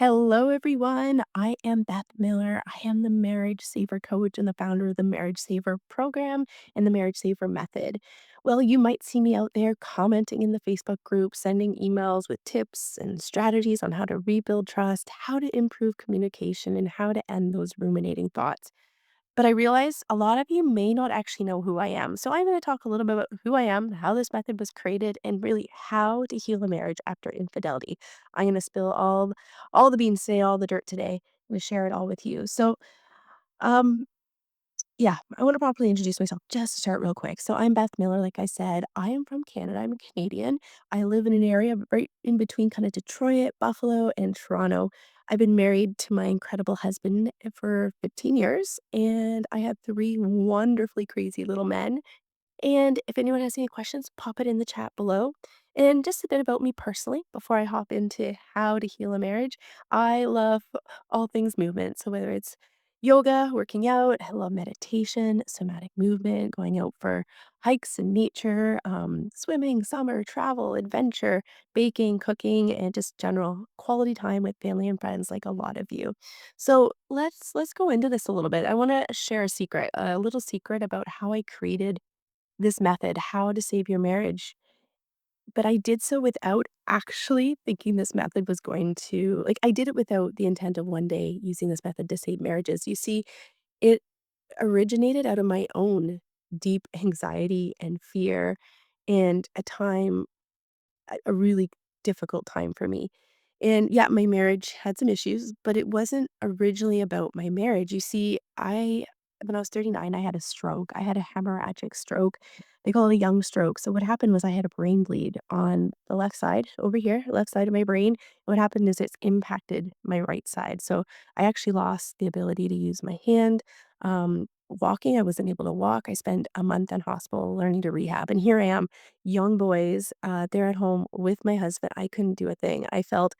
Hello, everyone. I am Beth Miller. I am the Marriage Saver Coach and the founder of the Marriage Saver program and the Marriage Saver method. Well, you might see me out there commenting in the Facebook group, sending emails with tips and strategies on how to rebuild trust, how to improve communication, and how to end those ruminating thoughts. But I realize a lot of you may not actually know who I am. So I'm going to talk a little bit about who I am, how this method was created, and really how to heal a marriage after infidelity. I'm going to spill all the beans today, all the dirt today. I'm going to share it all with you. Um yeah, I want to properly introduce myself just to start real quick. So I'm Beth Miller, like I said. I am from Canada. I'm a Canadian. I live in an area right in between kind of Detroit, Buffalo, and Toronto. I've been married to my incredible husband for 15 years, and I have three wonderfully crazy little men. And if anyone has any questions, pop it in the chat below. And just a bit about me personally before I hop into how to heal a marriage. I love all things movement. So whether it's yoga, working out, I love meditation, somatic movement, going out for hikes in nature, swimming, summer, travel, adventure, baking, cooking, and just general quality time with family and friends like a lot of you. So let's go into this a little bit. I want to share a little secret about how I created this method, how to save your marriage. But I did so without actually thinking this method was going to I did it without the intent of one day using this method to save marriages. You see, it originated out of my own deep anxiety and fear and a really difficult time for me. And yeah, my marriage had some issues, but it wasn't originally about my marriage. You see, I when I was 39, I had a stroke. I had a hemorrhagic stroke. They call it a young stroke. So what happened was I had a brain bleed on the left side over here, left side of my brain. What happened is it's impacted my right side. So I actually lost the ability to use my hand. Walking, I wasn't able to walk. I spent a month in hospital learning to rehab. And here I am, young boys, they're at home with my husband. I couldn't do a thing. I felt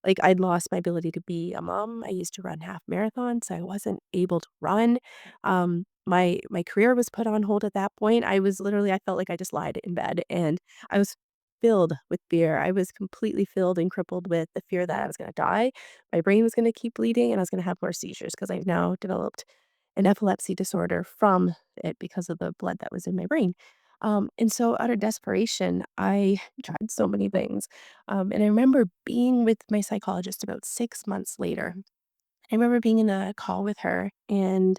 like I'd lost my ability to be a mom. I used to run half marathons, so I wasn't able to run. My career was put on hold at that point. I felt like I just lied in bed, and I was filled with fear. I was completely filled and crippled with the fear that I was gonna die. My brain was gonna keep bleeding, and I was gonna have more seizures because 'cause I've now developed an epilepsy disorder from it because of the blood that was in my brain. And so out of desperation, I tried so many things. And I remember being with my psychologist about 6 months later. I remember being in a call with her and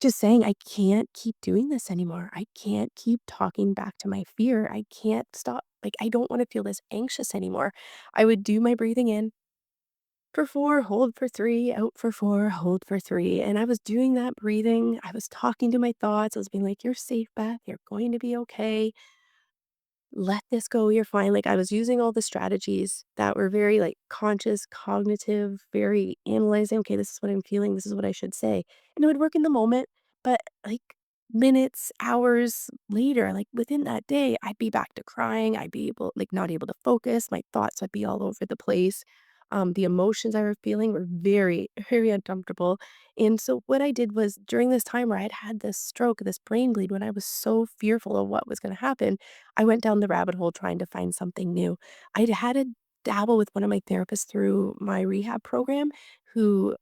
just saying, "I can't keep doing this anymore. I can't keep talking back to my fear. I can't stop. I don't wanna feel this anxious anymore." I would do my breathing in for 4, hold for 3, out for 4, hold for 3, and I was doing that breathing. I was talking to my thoughts. I was being like, "You're safe, Beth. You're going to be okay. Let this go, you're fine." Like, I was using all the strategies that were very, conscious, cognitive, very analyzing, "Okay, this is what I'm feeling, this is what I should say." And it would work in the moment, but, minutes, hours later, within that day, I'd be back to crying, I'd be not able to focus, my thoughts would be all over the place. The emotions I were feeling were very, very uncomfortable, and so what I did was during this time where I'd had this stroke, this brain bleed, when I was so fearful of what was gonna happen, I went down the rabbit hole trying to find something new. I'd had to dabble with one of my therapists through my rehab program who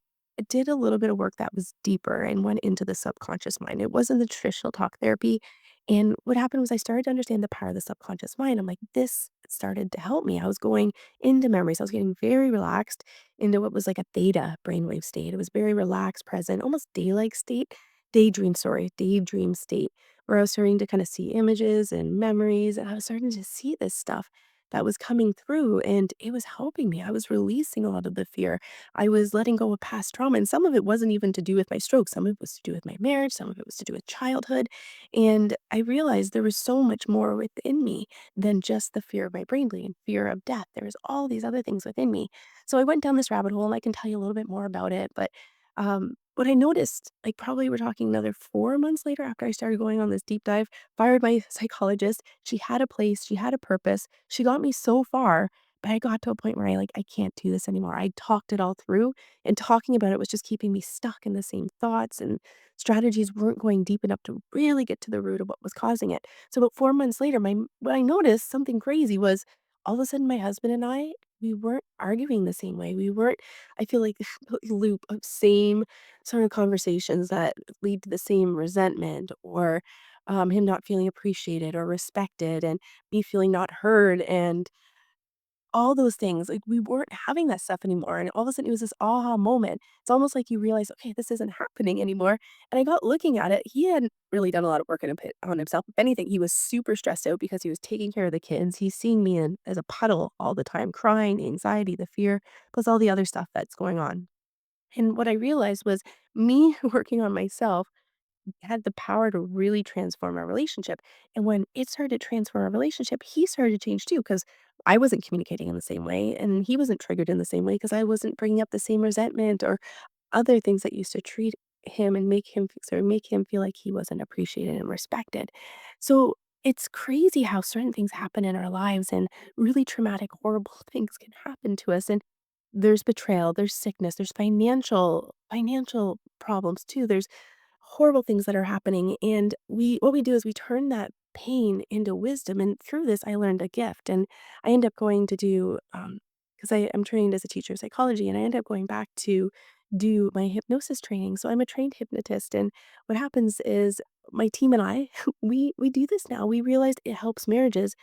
did a little bit of work that was deeper and went into the subconscious mind. It wasn't the traditional talk therapy. And what happened was I started to understand the power of the subconscious mind. I'm like, this started to help me. I was going into memories. I was getting very relaxed into what was like a theta brainwave state. It was very relaxed, present, almost daydream state where I was starting to kind of see images and memories, and I was starting to see this stuff that was coming through, and it was helping me. I was releasing a lot of the fear. I was letting go of past trauma, and some of it wasn't even to do with my stroke. Some of it was to do with my marriage. Some of it was to do with childhood. And I realized there was so much more within me than just the fear of my brain bleeding, fear of death. There was all these other things within me. So I went down this rabbit hole, and I can tell you a little bit more about it. But what I noticed, probably we're talking another 4 months later after I started going on this deep dive, fired my psychologist. She had a place, she had a purpose. She got me so far, but I got to a point where I can't do this anymore. I talked it all through, and talking about it was just keeping me stuck in the same thoughts, and strategies weren't going deep enough to really get to the root of what was causing it. So about 4 months later, my what I noticed, something crazy, was all of a sudden my husband and I we weren't arguing the same way. We weren't, I feel like, loop of same sort of conversations that lead to the same resentment or him not feeling appreciated or respected and me feeling not heard and all those things. Like we weren't having that stuff anymore. And all of a sudden it was this aha moment. It's almost like you realize, okay, this isn't happening anymore. And I got looking at it. He hadn't really done a lot of work on himself. If anything, he was super stressed out because he was taking care of the kids. He's seeing me as a puddle all the time, crying, the anxiety, the fear, plus all the other stuff that's going on. And what I realized was me working on myself had the power to really transform our relationship. And when it started to transform our relationship, he started to change too, because I wasn't communicating in the same way and he wasn't triggered in the same way because I wasn't bringing up the same resentment or other things that used to treat him and make him feel like he wasn't appreciated and respected. So it's crazy how certain things happen in our lives and really traumatic, horrible things can happen to us. And there's betrayal, there's sickness, there's financial problems too. There's horrible things that are happening, and we what we do is we turn that pain into wisdom, and through this, I learned a gift, and I end up going to do, because I am trained as a teacher of psychology, and I end up going back to do my hypnosis training, so I'm a trained hypnotist, and what happens is my team and I, we do this now, we realized it helps marriages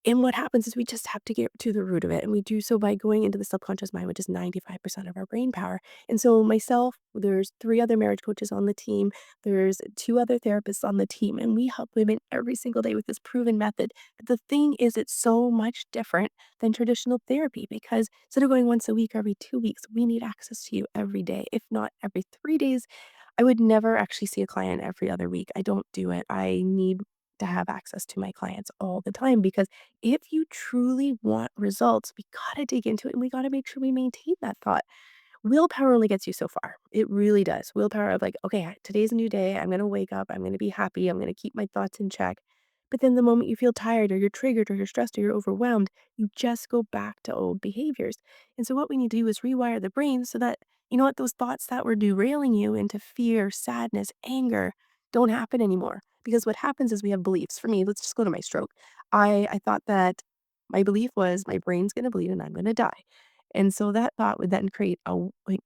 and what happens is we just have to get to the root of it, and we do so by going into the subconscious mind, which is 95% of our brain power. And so myself, there's 3 other marriage coaches on the team, there's 2 other therapists on the team, and we help women every single day with this proven method. But the thing is it's so much different than traditional therapy because instead of going once a week or every 2 weeks, we need access to you every day, if not every 3 days. I would never actually see a client every other week. I don't do it. I need to have access to my clients all the time because if you truly want results, we gotta dig into it and we gotta make sure we maintain that thought. Willpower only gets you so far. It really does. Willpower of like, okay, today's a new day. I'm gonna wake up. I'm gonna be happy. I'm gonna keep my thoughts in check. But then the moment you feel tired or you're triggered or you're stressed or you're overwhelmed, you just go back to old behaviors. And so what we need to do is rewire the brain so that, you know what, those thoughts that were derailing you into fear, sadness, anger don't happen anymore. Because what happens is we have beliefs. For me, let's just go to my stroke. I thought that my belief was my brain's gonna bleed and I'm gonna die. And so that thought would then create like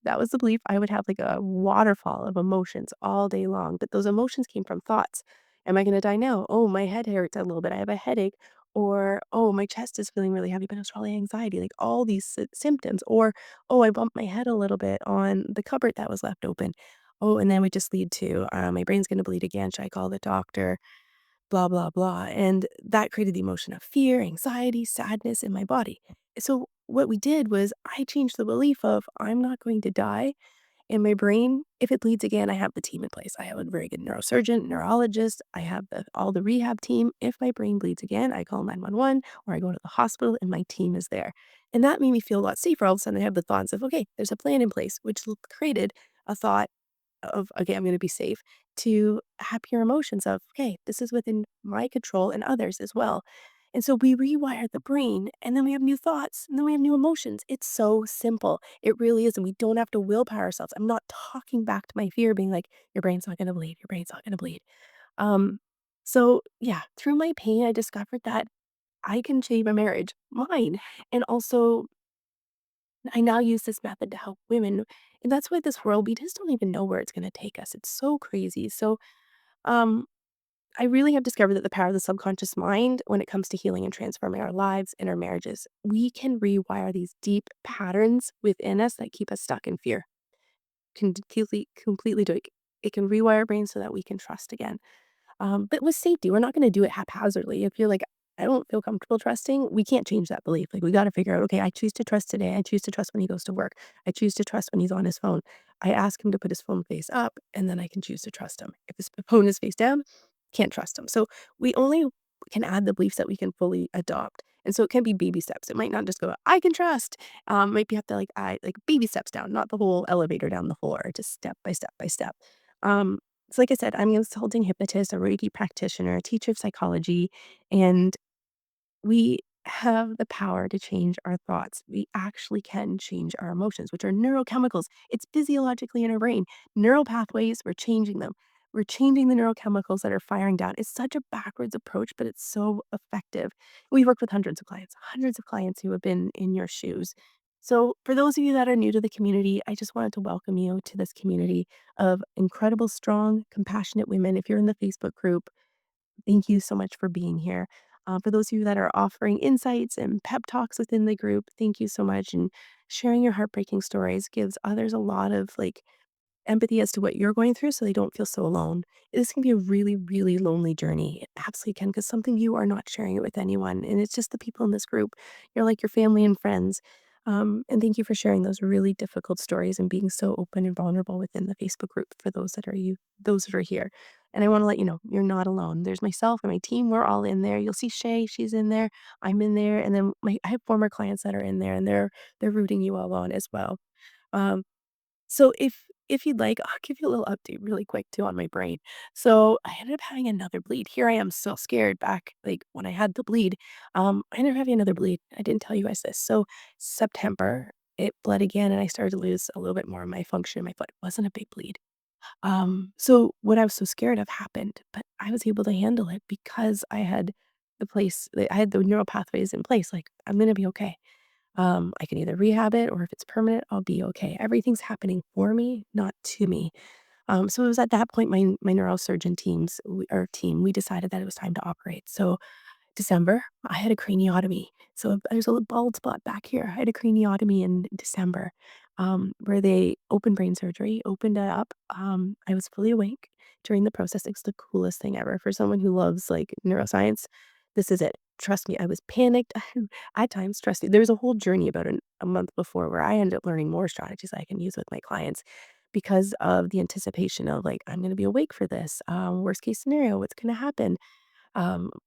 that was the belief. I would have like a waterfall of emotions all day long, but those emotions came from thoughts. Am I gonna die now? Oh, my head hurts a little bit. I have a headache. Or, oh, my chest is feeling really heavy, but it's probably anxiety. Like all these symptoms. Or, oh, I bumped my head a little bit on the cupboard that was left open. Oh, and then we just lead to my brain's gonna bleed again. Should I call the doctor? Blah, blah, blah. And that created the emotion of fear, anxiety, sadness in my body. So what we did was I changed the belief of I'm not going to die. In my brain, if it bleeds again, I have the team in place. I have a very good neurosurgeon, neurologist. I have all the rehab team. If my brain bleeds again, I call 911 or I go to the hospital and my team is there. And that made me feel a lot safer. All of a sudden, I have the thoughts of, okay, there's a plan in place, which created a thought of, okay, I'm going to be safe, to happier emotions of, okay, this is within my control and others as well. And so we rewire the brain and then we have new thoughts and then we have new emotions. It's so simple. It really is. And we don't have to willpower ourselves. I'm not talking back to my fear, being like, your brain's not going to bleed. Your brain's not going to bleed. Um, so yeah, through my pain, I discovered that I can save a marriage, mine. And also I now use this method to help women. And that's why this world, we just don't even know where it's going to take us. It's so crazy. So, um, I really have discovered that the power of the subconscious mind when it comes to healing and transforming our lives and our marriages, we can rewire these deep patterns within us that keep us stuck in fear. Completely do it. It can rewire our brain so that we can trust again. But with safety, we're not gonna do it haphazardly. If you're like, "I don't feel comfortable trusting," we can't change that belief. Like, we gotta figure out, "Okay, I choose to trust today. I choose to trust when he goes to work. I choose to trust when he's on his phone. I ask him to put his phone face up, and then I can choose to trust him. If his phone is face down, can't trust him." So, we only can add the beliefs that we can fully adopt. And so it can be baby steps. It might not just go, "I can trust." Might be have to, like, I like, baby steps down, not the whole elevator down the floor, just step by step by step. Um, so like I said, I'm a consulting hypnotist, a Reiki practitioner, a teacher of psychology, and we have the power to change our thoughts. We actually can change our emotions, which are neurochemicals. It's physiologically in our brain. Neural pathways, we're changing them. We're changing the neurochemicals that are firing down. It's such a backwards approach, but it's so effective. We've worked with hundreds of clients who have been in your shoes. So, for those of you that are new to the community, I just wanted to welcome you to this community of incredible, strong, compassionate women. If you're in the Facebook group, thank you so much for being here. For those of you that are offering insights and pep talks within the group, thank you so much. And sharing your heartbreaking stories gives others a lot of empathy as to what you're going through so they don't feel so alone. This can be a really, really lonely journey. It absolutely can, because something you are not sharing it with anyone. And it's just the people in this group. You're like your family and friends. And thank you for sharing those really difficult stories and being so open and vulnerable within the Facebook group for those that are here. And I want to let you know you're not alone. There's myself and my team. We're all in there. You'll see Shay, she's in there. I'm in there. And then I have former clients that are in there, and they're rooting you all on as well. Um, so if you'd like, I'll give you a little update really quick too on my brain. So I ended up having another bleed. Here I am so scared back like when I had the bleed. I ended up having another bleed. I didn't tell you guys this. So September, it bled again and I started to lose a little bit more of my function in my foot. It wasn't a big bleed. So what I was so scared of happened, but I was able to handle it because I had the neural pathways in place. Like, I'm gonna be okay. I can either rehab it, or if it's permanent, I'll be okay. Everything's happening for me, not to me. So it was at that point my neurosurgeon team, we decided that it was time to operate. So December, I had a craniotomy. So there's a little bald spot back here. I had a craniotomy in December, where they opened brain surgery, opened it up. I was fully awake during the process. It's the coolest thing ever for someone who loves like neuroscience. This is it. Trust me, I was panicked at times. Trust me, there was a whole journey about a month before where I ended up learning more strategies I can use with my clients because of the anticipation of like, I'm going to be awake for this. Worst case scenario, what's going to happen?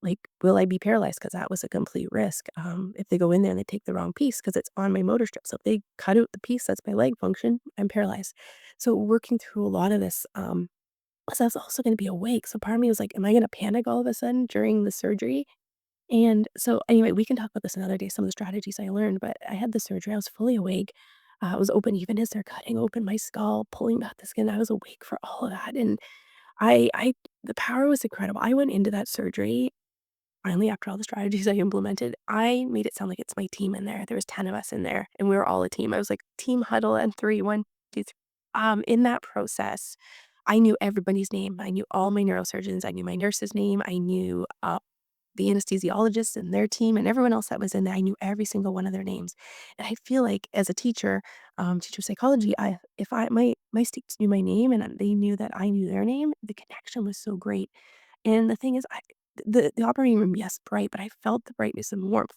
Like, will I be paralyzed? Because that was a complete risk. If they go in there and they take the wrong piece, because it's on my motor strip. So if they cut out the piece that's my leg function, I'm paralyzed. So working through a lot of this, plus I was also going to be awake. So part of me was like, am I going to panic all of a sudden during the surgery? And so anyway, we can talk about this another day, some of the strategies I learned, but I had the surgery. I was fully awake. I was open even as they're cutting open my skull, pulling back the skin. I was awake for all of that. And the power was incredible. I went into that surgery finally, after all the strategies I implemented. I made it sound like it's my team in there. There was 10 of us in there, and we were all a team. I was like, "Team huddle and 3, 1, 2, 3." In that process, I knew everybody's name. I knew all my neurosurgeons. I knew my nurse's name. I knew, the anesthesiologists and their team and everyone else that was in there. I knew every single one of their names. And I feel like as a teacher, teacher of psychology, I if I my students knew my name and they knew that I knew their name, the connection was so great. And the thing is, the operating room, yes, bright, but I felt the brightness and warmth.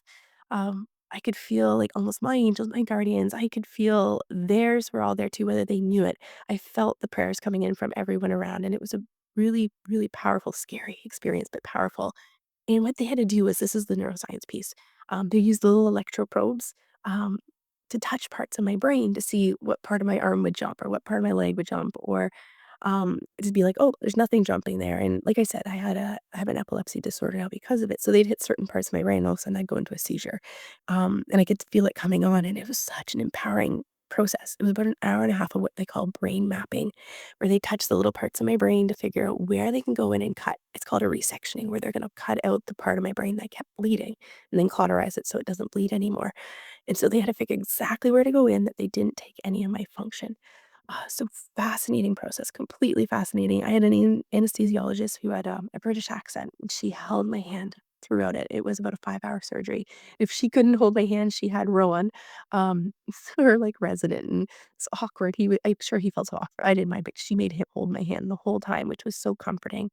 I could feel like almost my angels, my guardians. I could feel theirs were all there too, whether they knew it. I felt the prayers coming in from everyone around, and it was a really, really powerful, scary experience, but powerful. And what they had to do was, this is the neuroscience piece. They used little electroprobes um, to touch parts of my brain to see what part of my arm would jump or what part of my leg would jump, or just be like, oh, there's nothing jumping there. And like I said, I have an epilepsy disorder now because of it. So they'd hit certain parts of my brain, and all of a sudden I'd go into a seizure, and I could feel it coming on, and it was such an empowering process. It was about an hour and a half of what they call brain mapping, where they touch the little parts of my brain to figure out where they can go in and cut. It's called a resectioning, where they're going to cut out the part of my brain that kept bleeding and then cauterize it so it doesn't bleed anymore. And so they had to figure exactly where to go in that they didn't take any of my function. So fascinating process, completely fascinating. I had an anesthesiologist who had a British accent, and she held my hand throughout it. It was about a 5-hour surgery. If she couldn't hold my hand, she had Rowan, her like resident, and it's awkward. I'm sure he felt so awkward. I didn't mind, but she made him hold my hand the whole time, which was so comforting.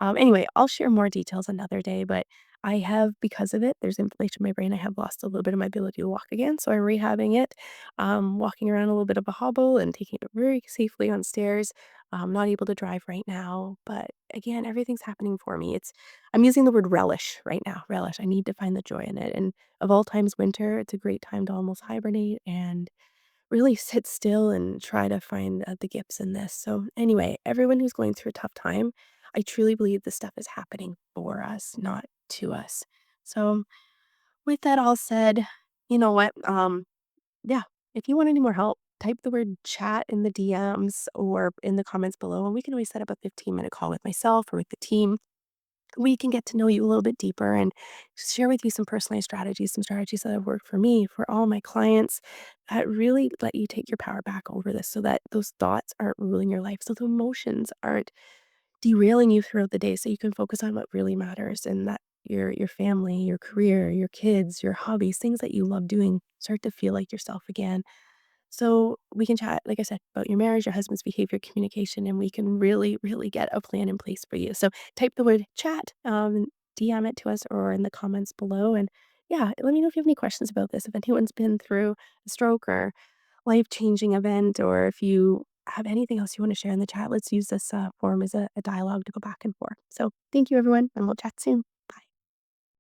Anyway, I'll share more details another day, but I have, because of it, there's inflammation in my brain. I have lost a little bit of my ability to walk again. So I'm rehabbing it, walking around a little bit of a hobble and taking it very safely on stairs. I'm not able to drive right now, but again, everything's happening for me. I'm using the word relish right now. Relish. I need to find the joy in it. And of all times, winter, it's a great time to almost hibernate and really sit still and try to find, the gifts in this. So, anyway, everyone who's going through a tough time, I truly believe this stuff is happening for us, not to us. So, with that all said, you know what? Yeah, if you want any more help, type the word chat in the DMs or in the comments below, and we can always set up a 15-minute call with myself or with the team. We can get to know you a little bit deeper and share with you some personalized strategies, some strategies that have worked for me, for all my clients, that really let you take your power back over this so that those thoughts aren't ruling your life. So the emotions aren't derailing you throughout the day so you can focus on what really matters and that your family, your career, your kids, your hobbies, things that you love doing start to feel like yourself again. So we can chat, like I said, about your marriage, your husband's behavior, communication, and we can really, really get a plan in place for you. So type the word chat, DM it to us or in the comments below. And yeah, let me know if you have any questions about this. If anyone's been through a stroke or life changing event, or if you have anything else you want to share in the chat, let's use this forum as a dialogue to go back and forth. So thank you, everyone, and we'll chat soon.